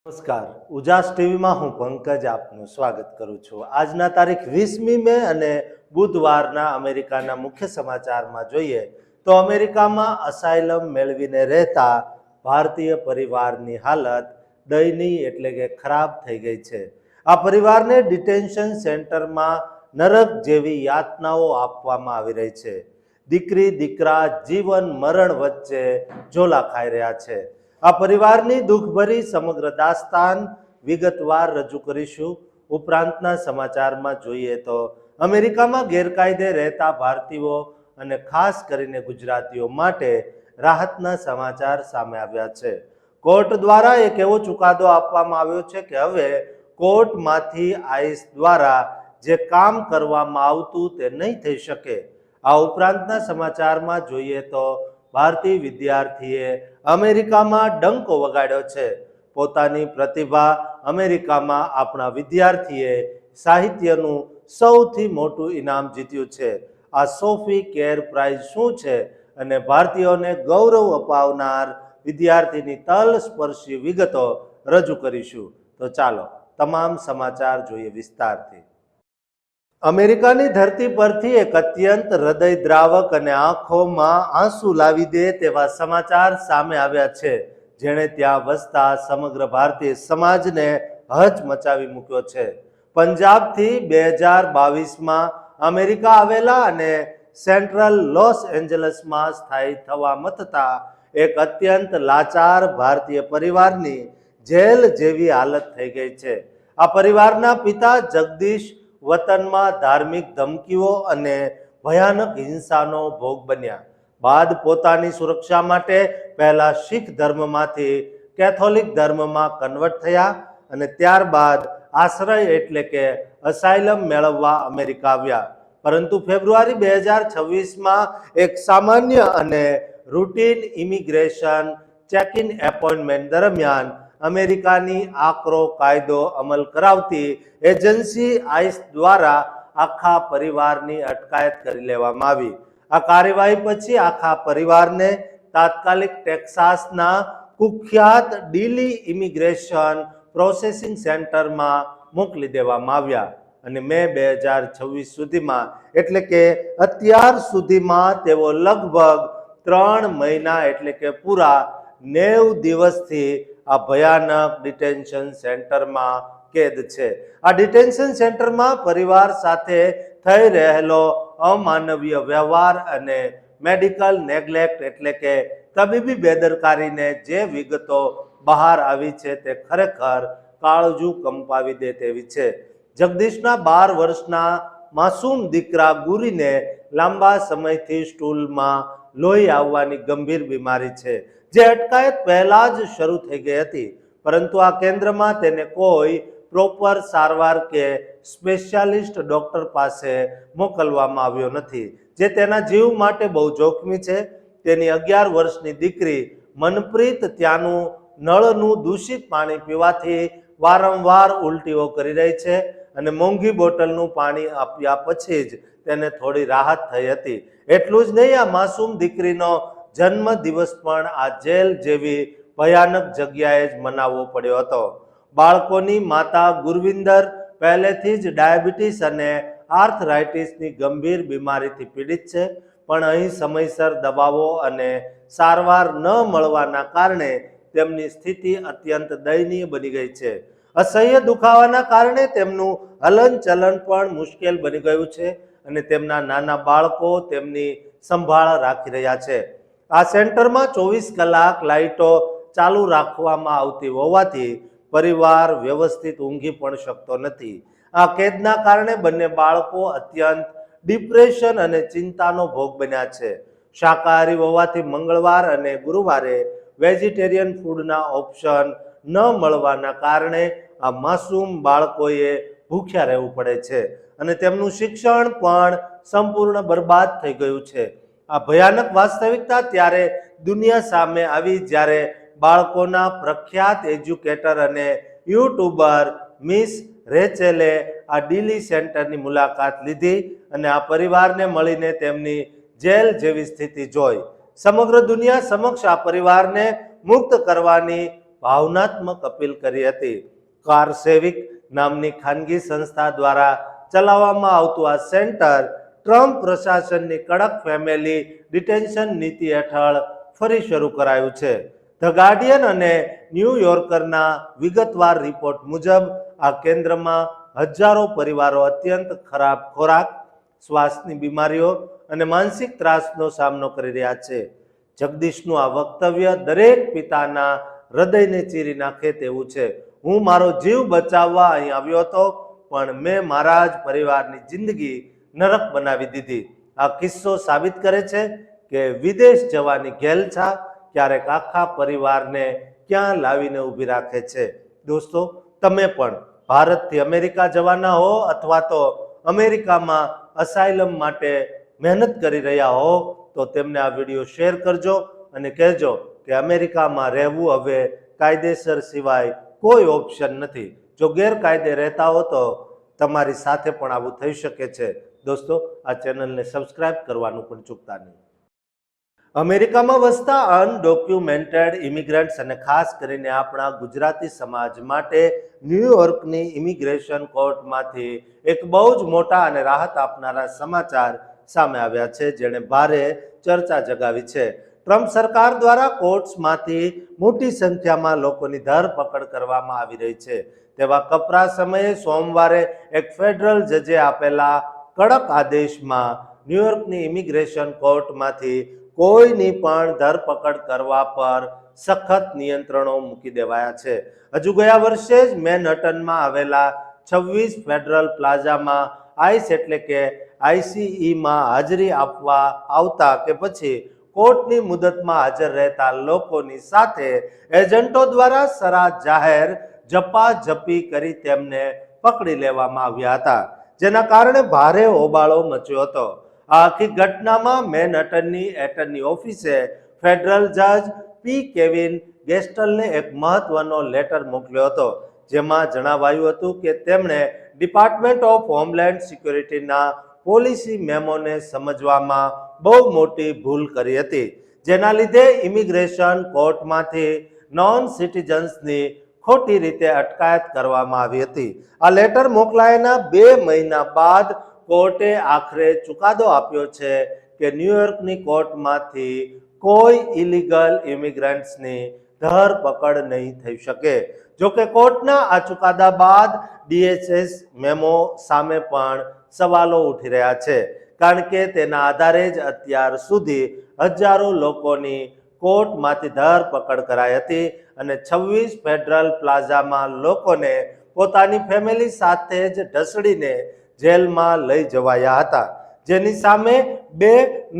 નમસ્કાર, ઉજાસ ટીવીમાં હું પંકજ આપનું સ્વાગત કરું છું। આજના તારીખ 20મી મે અને બુધવારના અમેરિકાના મુખ્ય સમાચારમાં જોઈએ તો અમેરિકામાં અસાયલમ મેળવીને રહેતા ભારતીય પરિવારની હાલત દયનીય એટલે કે ખરાબ થઈ ગઈ છે। આ પરિવારને ડિટેન્શન સેન્ટરમાં નરક જેવી યાતનાઓ આપવામાં આવી રહી છે। દીકરી દીકરા જીવન મરણ વચ્ચે ઝોલા ખાઈ રહ્યા છે। આ પરિવારની દુઃખભરી સમગ્ર દાસ્તાન વિગતવાર રજૂ કરીશું। ઉપરાંતના સમાચારમાં જોઈએ તો અમેરિકામાં ગેરકાયદે રહેતા ભારતીયો અને ખાસ કરીને ગુજરાતીઓ માટે રાહતના સમાચાર સામે આવ્યા છે। કોર્ટ દ્વારા એક એવો ચુકાદો આપવામાં આવ્યો છે કે હવે કોર્ટમાંથી આઈસ દ્વારા જે કામ કરવામાં આવતું તે નહીં થઈ શકે। આ ઉપરાંતના સમાચારમાં જોઈએ તો ભારતીય વિદ્યાર્થીએ અમેરિકામાં ડંકો વગાડ્યો છે। પોતાની પ્રતિભા અમેરિકામાં આપણા વિદ્યાર્થીએ સાહિત્યનું સૌથી મોટું ઇનામ જીત્યું છે। આ સોફી કેર પ્રાઇઝ શું છે અને ભારતીયોને ગૌરવ અપાવનાર વિદ્યાર્થીની તલસ્પર્શી વિગતો રજૂ કરીશું। તો ચાલો તમામ સમાચાર જોઈએ વિસ્તારથી। અમેરિકાની ધરતી પરથી એક અત્યંત હૃદયદ્રાવક અને આંખોમાં આંસુ લાવી દે તેવા સમાચાર સામે આવ્યા છે, જેણે ત્યાં વસતા સમગ્ર ભારતીય સમાજને હચમચાવી મૂક્યો છે। પંજાબથી 2022માં અમેરિકા આવેલા અને સેન્ટ્રલ લોસ એન્જલસમાં સ્થાયી થવા મથતા એક અત્યંત લાચાર ભારતીય પરિવારની જેલ જેવી હાલત થઈ ગઈ છે। આ પરિવારના પિતા જગદીશ વતનમાં ધાર્મિક ધમકીઓ અને ભયાનક હિંસાનો ભોગ બન્યા બાદ પોતાની સુરક્ષા માટે પહેલા શીખ ધર્મમાંથી કેથોલિક ધર્મમાં કન્વર્ટ થયા અને ત્યારબાદ આશ્રય એટલે કે અસાયલમ મેળવવા અમેરિકા આવ્યા। પરંતુ ફેબ્રુઆરી 2026માં એક સામાન્ય અને routine immigration check in appointment દરમિયાન અમેરિકાની આકરો કાયદો અમલ કરાવતી એજન્સી આઈસ દ્વારા આખા પરિવારની અટકાયત કરી લેવામાં આવી। આ કાર્યવાહી પછી આખા પરિવારને તાત્કાલિક ટેક્સાસના કુખ્યાત ડીલી ઇમિગ્રેશન પ્રોસેસિંગ સેન્ટરમાં મોકલી દેવામાં આવ્યા અને મે 2026 સુધીમાં એટલે કે અત્યાર સુધીમાં તેઓ લગભગ 3 મહિના એટલે કે પૂરા 90 દિવસથી આ ભયાનક ડિટેન્શન સેન્ટરમાં કેદ છે। આ ડિટેન્શન સેન્ટરમાં પરિવાર સાથે થઈ રહેલો અમાનવીય વ્યવહાર અને મેડિકલ નેગ્લેક્ટ એટલે કે તબીબી બેદરકારીને જે વિગતો બહાર આવી છે તે ખરેખર કાળજું કંપાવી દે તેવી છે। જગદીશના 12 વર્ષના માસૂમ દીકરા ગુરીને લાંબા સમયથી સ્ટૂલમાં લોહી આવવાની ગંભીર બીમારી છે, જે અટકાયત પહેલા જ શરૂ થઈ ગઈ હતી, પરંતુ આ કેન્દ્રમાં તેને કોઈ પ્રોપર સારવાર કે સ્પેશિયાલિસ્ટ ડોક્ટર પાસે મોકલવામાં આવ્યો નથી, જે તેના જીવ માટે બહુ જોખમી છે। તેની 11 વર્ષની દીકરી મનપ્રીત ત્યાંનું નળનું દૂષિત પાણી પીવાથી વારંવાર ઉલટીઓ કરી રહી છે અને મોંઘી બોટલનું પાણી આપ્યા પછી જ તેને થોડી રાહત થઈ હતી। એટલું જ નહીં, આ માસૂમ દીકરીનો જન્મદિવસ પણ આ જેલ જેવી ભયાનક જગ્યાએ જ મનાવવો પડ્યો હતો। બાળકોની માતા ગુરવિંદર પહેલેથી જ ડાયાબિટીસ અને આર્થરાઇટિસની ગંભીર બીમારીથી પીડિત છે, પણ અહીં સમયસર દવાઓ અને સારવાર ન મળવાના કારણે તેમની સ્થિતિ અત્યંત દયનીય બની ગઈ છે। અસહ્ય દુખાવાના કારણે તેમનું હલનચલન પણ મુશ્કેલ બની ગયું છે અને તેમના નાના બાળકો તેમની સંભાળ રાખી રહ્યા છે। આ સેન્ટરમાં 24 કલાક લાઇટો ચાલુ રાખવામાં આવતી હોવાથી પરિવાર વ્યવસ્થિત ઊંઘી પણ શકતો નથી। આ કેદના કારણે બંને બાળકો અત્યંત ડિપ્રેશન અને ચિંતાનો ભોગ બન્યા છે। શાકાહારી હોવાથી મંગળવાર અને ગુરુવારે વેજીટેરિયન ફૂડના ઓપ્શન ન મળવાના કારણે આ માસૂમ બાળકોએ ભૂખ્યા રહેવું પડે છે અને તેમનું શિક્ષણ પણ સંપૂર્ણ બરબાદ થઈ ગયું છે। આ ભયાનક વાસ્તવિકતા ત્યારે દુનિયા સામે આવી જ્યારે બાળકોના પ્રખ્યાત એજ્યુકેટર અને યુટ્યુબર મિસ રેચેલે આ ડીલી સેન્ટરની મુલાકાત લીધી અને આ પરિવારને મળીને તેમની જેલ જેવી સ્થિતિ જોઈ। સમગ્ર દુનિયા સમક્ષ આ પરિવારને મુક્ત કરવાની ભાવનાત્મક અપીલ કરી હતી. કારસેવિક નામની ખાનગી સંસ્થા દ્વારા ચલાવવામાં આવતું આ સેન્ટર ટ્રમ્પ પ્રશાસનની કડક ફેમિલી ડિટેન્શન નીતિ હેઠળ ફરી શરૂ કરાયું છે. ધ ગાર્ડિયન અને ન્યૂયોર્કરના વિગતવાર રિપોર્ટ મુજબ આ કેન્દ્રમાં હજારો પરિવારો અત્યંત ખરાબ ખોરાક, શ્વાસની બીમારીઓ અને માનસિક ત્રાસનો સામનો કરી રહ્યા છે. જગદીશનું આ વક્તવ્ય દરેક પિતાના હૃદયને ચીરી નાખે તેવું છે. હું મારો જીવ બચાવવા અહીં આવ્યો હતો, પણ મેં મારા જ પરિવારની જિંદગી નરક બનાવી દીધી. આ કિસ્સો સાબિત કરે છે કે વિદેશ જવાની ઘેલછા ક્યારેક આખા પરિવારને ક્યાં લાવીને ઊભી રાખે છે. દોસ્તો, તમે પણ ભારતથી અમેરિકા જવાના હો અથવા તો અમેરિકામાં અસાઇલમ માટે મહેનત કરી રહ્યા હો તો તેમને આ વિડીયો શેર કરજો અને કહેજો કે અમેરિકામાં રહેવું હવે કાયદેસર સિવાય કોઈ ઓપ્શન નથી. જો ગેરકાયદે રહેતા હો તો તમારી સાથે પણ આવું થઈ શકે છે. દોસ્તો, આ ચેનલને સબસ્ક્રાઇબ કરવાનું પણ ચૂકતા નહીં. અમેરિકામાં વસતા અનડોક્યુમેન્ટેડ ઇમિગ્રન્ટ્સ અને ખાસ કરીને આપણા ગુજરાતી સમાજ માટે ન્યૂયોર્કની ઇમિગ્રેશન કોર્ટમાંથી એક બહુ જ મોટા અને રાહત આપનારા સમાચાર સામે આવ્યા છે, જેણે ભારે ચર્ચા જગાવી છે. ટ્રમ્પ સરકાર દ્વારા કોર્ટ્સમાંથી મોટી સંખ્યામાં લોકોની ધરપકડ કરવામાં આવી રહી છે. તેવા કપરા સમયે સોમવારે એક ફેડરલ જજે આપેલા કડક આદેશમાં ન્યૂયોર્કની ઇમિગ્રેશન કોર્ટમાંથી કોઈની પણ ધરપકડ કરવા પર સખત નિયંત્રણો મૂકી દેવાયા છે. હજુ ગયા વર્ષે જ મેનહટનમાં આવેલા 26 ફેડરલ પ્લાઝામાં આઈસ એટલે કે આઈસીઈમાં હાજરી આપવા આવતા કે પછી કોર્ટની મુદતમાં હાજર રહેતા લોકોની સાથે એજન્ટો દ્વારા સરા જાહેર ઝપાઝપી કરી તેમને પકડી લેવામાં આવ્યા હતા, જેના કારણે ભારે હોબાળો મચ્યો હતો. આ આખી ઘટનામાં મેનહટનની એટર્ની ઓફિસે ફેડરલ જજ પી કેવિન ગેસ્ટલને એક મહત્વનો લેટર મોકલ્યો હતો, જેમાં જણાવાયું હતું કે તેમણે ડિપાર્ટમેન્ટ ઓફ હોમલેન્ડ સિક્યોરિટીના પોલિસી મેમોને સમજવામાં બહુ મોટી ભૂલ કરી હતી, જેના લીધે ઇમિગ્રેશન કોર્ટમાંથી નોન સિટીઝન્સની ખોટી રીતે અટકાયત કરવામાં આવી હતી. આ લેટર મોકલાયાના 2 મહિના બાદ કોર્ટે આખરે ચુકાદો આપ્યો છે કે ન્યૂયોર્કની કોર્ટમાંથી કોઈ ઇલીગલ ઇમિગ્રન્ટ્સની ધરપકડ નહીં થઈ શકે. જોકે કોર્ટના આ ચુકાદા બાદ DHS મેમો સામે પણ સવાલો ઉઠી રહ્યા છે, કારણ કે તેના આધારે જ અત્યાર સુધી હજારો લોકોની કોર્ટમાંથી ધરપકડ કરાઈ હતી અને 26 ફેડરલ પ્લાઝામાં લોકોને પોતાની ફેમિલી સાથે જ ઢસડીને જેલમાં લઈ જવાયા હતા, જેની સામે 2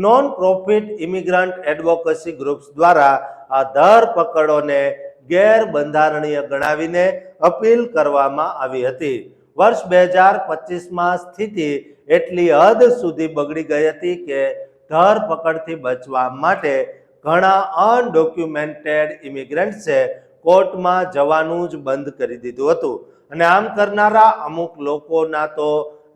નોન પ્રોફિટ ઇમિગ્રન્ટ એડવોકેસી ગ્રુપ્સ દ્વારા આ ધરપકડોને ગેરબંધારણીય ગણાવીને અપીલ કરવામાં આવી હતી. વર્ષ 2025માં સ્થિતિ એટલી હદ સુધી બગડી ગઈ હતી કે ધરપકડથી બચવા માટે ઘણા અનડોક્યુમેન્ટેડ ઇમિગ્રન્ટ્સે કોર્ટમાં જવાનું જ બંધ કરી દીધું હતું અને આમ કરનારા અમુક લોકોના તો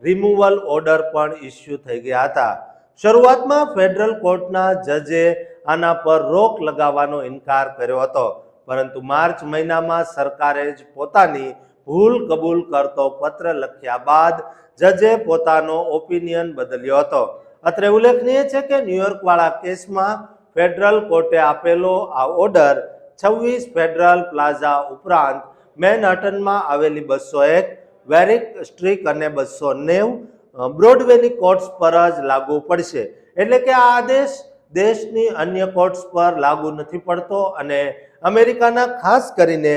રિમૂવલ ઓર્ડર પણ ઇસ્યુ થઈ ગયા હતા. શરૂઆતમાં ફેડરલ કોર્ટના જજે આના પર રોક લગાવવાનો ઇનકાર કર્યો હતો, પરંતુ માર્ચ મહિનામાં સરકારે જ પોતાની ભૂલ કબૂલ કરતો પત્ર લખ્યા બાદ જજે પોતાનો ઓપિનિયન બદલ્યો હતો. અત્રે ઉલ્લેખનીય છે કે ન્યૂયોર્કવાળા કેસમાં ફેડરલ કોર્ટે આપેલો આ ઓર્ડર 26 ફેડરલ પ્લાઝા ઉપરાંત મેનહટનમાં આવેલી 201, વેરિક સ્ટ્રીટ અને 290 બ્રોડવેની કોર્ટ્સ પર જ લાગુ પડશે. એટલે કે આ આદેશ દેશની અન્ય કોર્ટ્સ પર લાગુ નથી પડતો અને અમેરિકાના ખાસ કરીને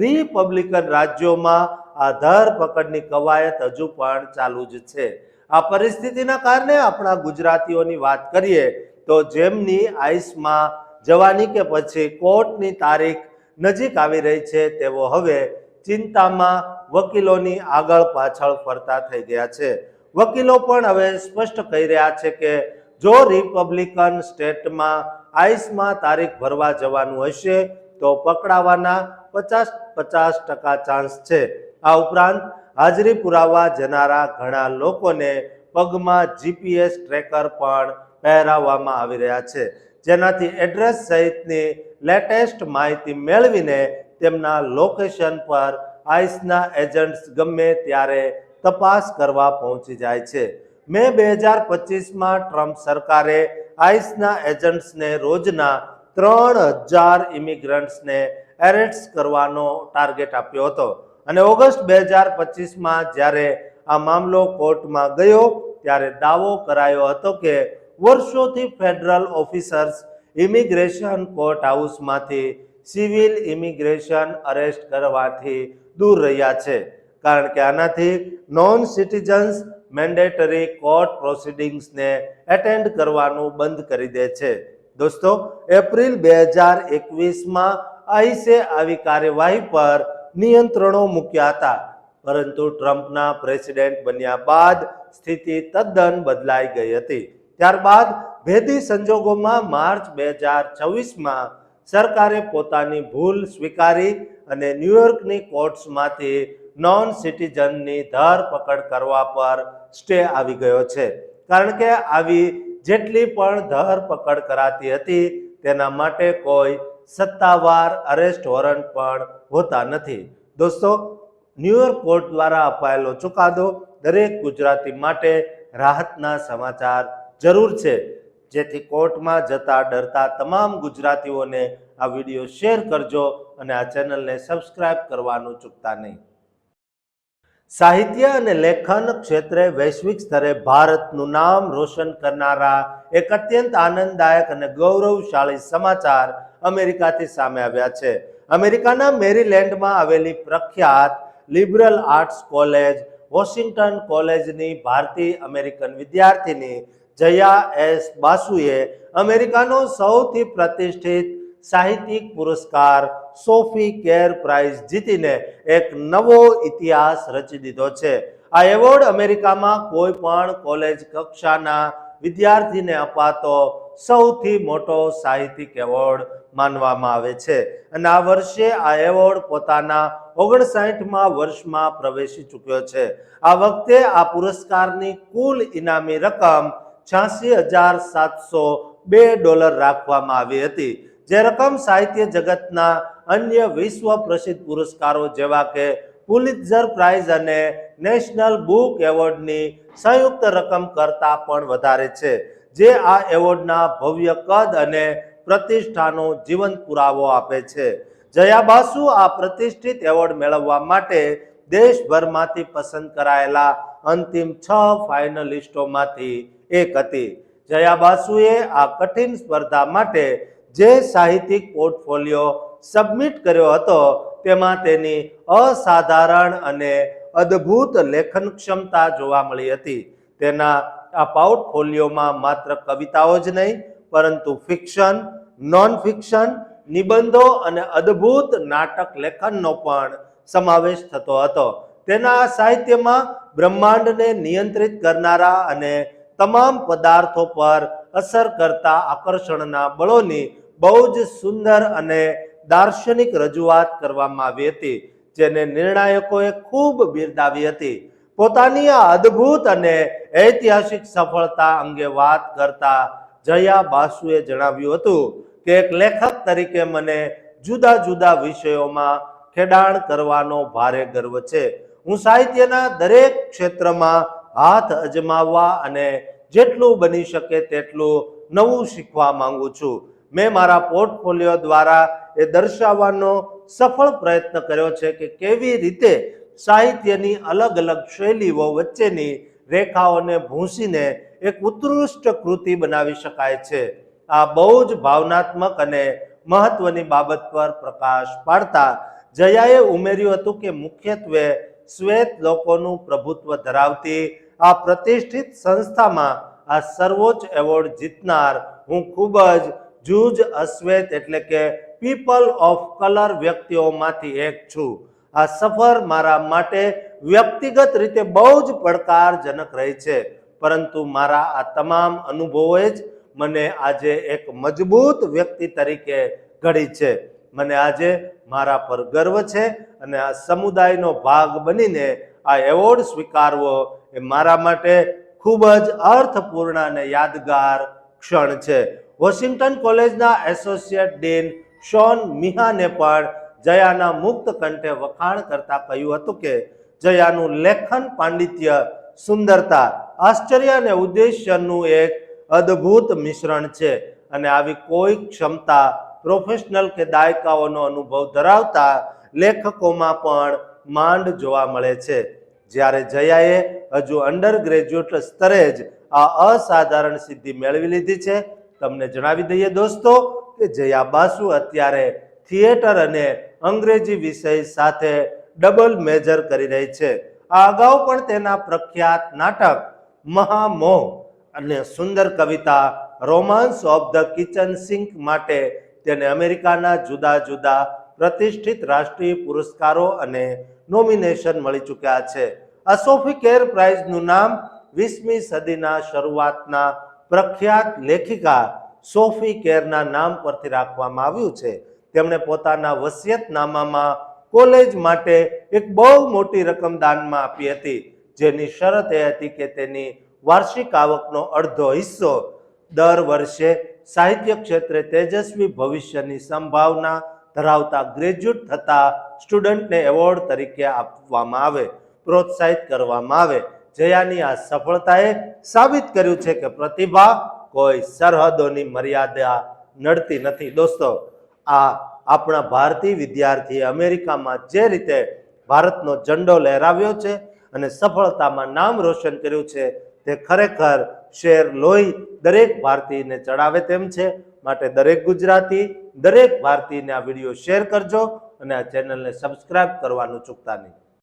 રિપબ્લિકન રાજ્યોમાં આ ધરપકડની કવાયત હજુ પણ ચાલુ જ છે. આ પરિસ્થિતિના કારણે આપણા ગુજરાતીઓની વાત કરીએ તો જેમની આઈસમાં જવાની કે પછી કોર્ટની તારીખ નજીક આવી રહી છે તેઓ હવે ચિંતામાં વકીલોની આગળ પાછળ ફરતા થઈ ગયા છે. વકીલો પણ હવે સ્પષ્ટ કહી રહ્યા છે કે જો રિપબ્લિકન સ્ટેટમાં આઈસમાં તારીખ ભરવા જવાનું હશે તો પકડાવાના 50% ચાન્સ છે. આ ઉપરાંત હાજરી પુરાવા જનારા ઘણા લોકોને પગમાં GPS ટ્રેકર પણ પહેરાવવામાં આવી રહ્યા છે, જેનાથી એડ્રેસ સહિતની લેટેસ્ટ માહિતી મેળવીને તેમના લોકેશન પર આઈસના એજન્ટ્સ ગમે ત્યારે તપાસ કરવા પહોંચી જાય છે. મે 2025માં ટ્રમ્પ સરકારે આઈસના એજન્ટ્સને રોજના 3000 ઇમિગ્રન્ટ્સને એરેસ્ટ કરવાનો ટાર્ગેટ આપ્યો હતો અને ઓગસ્ટ 2025માં જ્યારે આ મામલો કોર્ટમાં ગયો ત્યારે દાવો કરાયો હતો કે વર્ષોથી ફેડરલ ઓફિસર્સ ઇમિગ્રેશન કોર્ટ હાઉસમાંથી સિવિલ ઇમિગ્રેશન અરેસ્ટ કરવાથી દૂર રહ્યા છે, કારણ કે આનાથી નોન સિટીઝન્સ મેન્ડેટરી કોર્ટ પ્રોસિડિંગ્સને એટેન્ડ કરવાનું બંધ કરી દે છે. દોસ્તો, એપ્રિલ 2021માં આઈસે આવી કાર્યવાહી પર નિયંત્રણો મૂક્યા હતા, પરંતુ ટ્રમ્પના પ્રેસિડેન્ટ બન્યા બાદ સ્થિતિ તદ્દન બદલાઈ ગઈ હતી. ત્યારબાદ ભેદી સંજોગોમાં માર્ચ 2026માં સરકારે પોતાની ભૂલ સ્વીકારી અને ન્યુયોર્કની કોર્ટ્સમાંથી નોન સિટીઝનની ધરપકડ કરવા પર સ્ટે આવી ગયો છે, કારણ કે આવી જેટલી પણ ધરપકડ કરાતી હતી તેના માટે કોઈ સત્તાવાર અરેસ્ટ વોરંટ પણ હોતા નથી. દોસ્તો, ન્યુયોર્ક કોર્ટ દ્વારા અપાયેલો ચુકાદો દરેક ગુજરાતી માટે રાહતના સમાચાર જરૂર છે, જેથી કોર્ટમાં જતા ડરતા તમામ ગુજરાતીઓને આ વિડીયો શેર કરજો અને આ ચેનલને સબસ્ક્રાઇબ કરવાનું ચૂકતા નહીં. સાહિત્ય અને લેખન ક્ષેત્રે વૈશ્વિક સ્તરે ભારતનું નામ રોશન કરનારા એક અત્યંત આનંદદાયક અને ગૌરવશાળી સમાચાર અમેરિકાથી સામે આવ્યા છે. અમેરિકાના મેરીલેન્ડમાં આવેલી પ્રખ્યાત લિબરલ આર્ટ્સ કોલેજ વોશિંગ્ટન કોલેજની ભારતીય અમેરિકન વિદ્યાર્થીની જયા એસ બાસુએ અમેરિકાનો સૌથી પ્રતિષ્ઠિત સાહિત્યિક પુરસ્કાર સોફી કેર પ્રાઇઝ જીતીને એક નવો ઇતિહાસ રચી દીધો છે. આ એવોર્ડ અમેરિકામાં કોઈ પણ કોલેજ કક્ષાના વિદ્યાર્થીને અપાતો સૌથી મોટો સાહિત્યિક એવોર્ડ માનવામાં આવે છે અને આ વર્ષે આ એવોર્ડ પોતાના 59મા વર્ષમાં પ્રવેશી ચૂક્યો છે. આ વખતે આ પુરસ્કારની કુલ ઇનામી રકમ $86,702 રાખવામાં આવી હતી, જે રકમ સાહિત્ય જગતના અન્ય વિશ્વ પ્રસિદ્ધ પુરસ્કારો જેવા કે પુલિત્ઝર પ્રાઇઝ અને નેશનલ બુક એવોર્ડની સંયુક્ત રકમ કરતાં પણ વધારે છે, જે આ એવોર્ડના ભવ્ય કદ અને પ્રતિષ્ઠાનો જીવંત પુરાવો આપે છે. જયા બાસુ આ પ્રતિષ્ઠિત એવોર્ડ મેળવવા માટે દેશભરમાંથી પસંદ કરાયેલા અંતિમ 6 ફાઇનલિસ્ટોમાંથી એક હતી. જયા બાસુએ આ કઠિન સ્પર્ધા માટે જે સાહિત્યિક પોર્ટફોલિયો સબમિટ કર્યો હતો તેમાં તેની અસાધારણ અને અદ્ભુત લેખન ક્ષમતા જોવા મળી હતી. તેના આ પોર્ટફોલિયોમાં માત્ર કવિતાઓ જ નહીં, પરંતુ ફિક્શન, નોન ફિક્શન, નિબંધો અને અદ્ભુત નાટક લેખનનો પણ સમાવેશ થતો હતો. તેના સાહિત્યમાં બ્રહ્માંડને નિયંત્રિત કરનારા અને તમામ પદાર્થો પર અસર કરતા આકર્ષણના બળોની બહુ જ સુંદર અને દાર્શનિક રજૂઆત કરવામાં આવી હતી, જેને નિર્ણાયકોએ ખૂબ બિરદાવી હતી. પોતાની આ અદ્ભુત અને ઐતિહાસિક સફળતા અંગે વાત કરતા જયા બાસુએ જણાવ્યું હતું કે એક લેખક તરીકે મને જુદા જુદા વિષયોમાં ખેડાણ કરવાનો ભારે ગર્વ છે. હું સાહિત્યના દરેક ક્ષેત્રમાં હાથ અજમાવવા અને જેટલું બની શકે તેટલું નવું શીખવા માંગુ છું. મેં મારા પોર્ટફોલિયો દ્વારા એ દર્શાવવાનો સફળ પ્રયત્ન કર્યો છે કે કેવી રીતે સાહિત્યની અલગ અલગ શૈલીઓ વચ્ચેની રેખાઓને ભૂંસીને એક ઉત્કૃષ્ટ કૃતિ બનાવી શકાય છે. આ બહુ જ ભાવનાત્મક અને મહત્વની બાબત પર પ્રકાશ પાડતા જયાએ ઉમેર્યું હતું કે મુખ્યત્વે શ્વેત લોકોનું પ્રભુત્વ ધરાવતી આ પ્રતિષ્ઠિત સંસ્થામાં આ સર્વોચ્ચ એવોર્ડ જીતનાર હું ખૂબ જ જૂજ અશ્વેત એટલે કે પીપલ ઓફ કલર વ્યક્તિઓમાંથી એક છું. આ સફર મારા માટે વ્યક્તિગત રીતે બહુ જ પડકારજનક રહી છે, પરંતુ મારા આ તમામ અનુભવોએ જ મને આજે એક મજબૂત વ્યક્તિ તરીકે ઘડી છે. મને આજે મારા પર ગર્વ છે અને આ સમુદાયનો ભાગ બનીને આ એવોર્ડ સ્વીકારવો એ મારા માટે ખૂબ જ અર્થપૂર્ણ અને યાદગાર ક્ષણ છે. વોશિંગ્ટન કોલેજના એસોસિએટ ડીન શોન મિહાને પણ જયાના મુક્ત કંઠે વખાણ કરતા કહ્યું હતું કે જયાનું લેખન પાંડિત્ય, સુંદરતા, આશ્ચર્ય અને ઉદ્દેશ્યનું એક અદ્ભુત મિશ્રણ છે અને આવી કોઈ ક્ષમતા પ્રોફેશનલ કે દાયકાઓનો અનુભવ ધરાવતા લેખકોમાં પણ માંડ જોવા મળે છે. જ્યારે જયાએ હજુ અંડર ગ્રેજ્યુએટ સ્તરે જ આ અસાધારણ સિદ્ધિ મેળવી લીધી છે. તમને જણાવી દઈએ દોસ્તો કે જયા બાસુ અત્યારે થિયેટર અને અંગ્રેજી વિષય સાથે ડબલ મેજર કરી રહી છે. આ અગાઉ પણ તેના પ્રખ્યાત નાટક મહામોહ અને સુંદર કવિતા romance of the kitchen sink માટે તેને અમેરિકાના જુદા જુદા પ્રતિષ્ઠિત રાષ્ટ્રીય પુરસ્કારો અને નોમિનેશન મળી ચૂક્યા છે. આ સોફી કેર પ્રાઇઝનું નામ 20મી સદીના શરૂઆતના પ્રખ્યાત લેખિકા સોફી કેરના નામ પરથી રાખવામાં આવ્યું છે. તેમણે પોતાના વસિયતનામામાં કોલેજ માટે એક બહુ મોટી રકમ દાનમાં આપી હતી, જેની શરત એ હતી કે તેની વાર્ષિક આવકનો અડધો હિસ્સો દર વર્ષે સાહિત્ય ક્ષેત્રે તેજસ્વી ભવિષ્યની સંભાવના ધરાવતા ગ્રેજ્યુએટ થતા સ્ટુડન્ટને એવોર્ડ તરીકે આપવામાં આવે, પ્રોત્સાહિત કરવામાં આવે. જયાની આ સફળતાએ સાબિત કર્યું છે કે પ્રતિભા કોઈ સરહદોની મર્યાદા નડતી નથી. દોસ્તો, આ આપણા ભારતીય વિદ્યાર્થીએ અમેરિકામાં જે રીતે ભારતનો ઝંડો લહેરાવ્યો છે અને સફળતામાં નામ રોશન કર્યું છે, તે ખરેખર શેર લોહી દરેક ભારતીયને ચડાવે તેમ છે. માટે દરેક ગુજરાતી, દરેક ભારતીયને આ વિડીયો શેર કરજો અને આ ચેનલને સબસ્ક્રાઇબ કરવાનું ચૂકતા નહીં.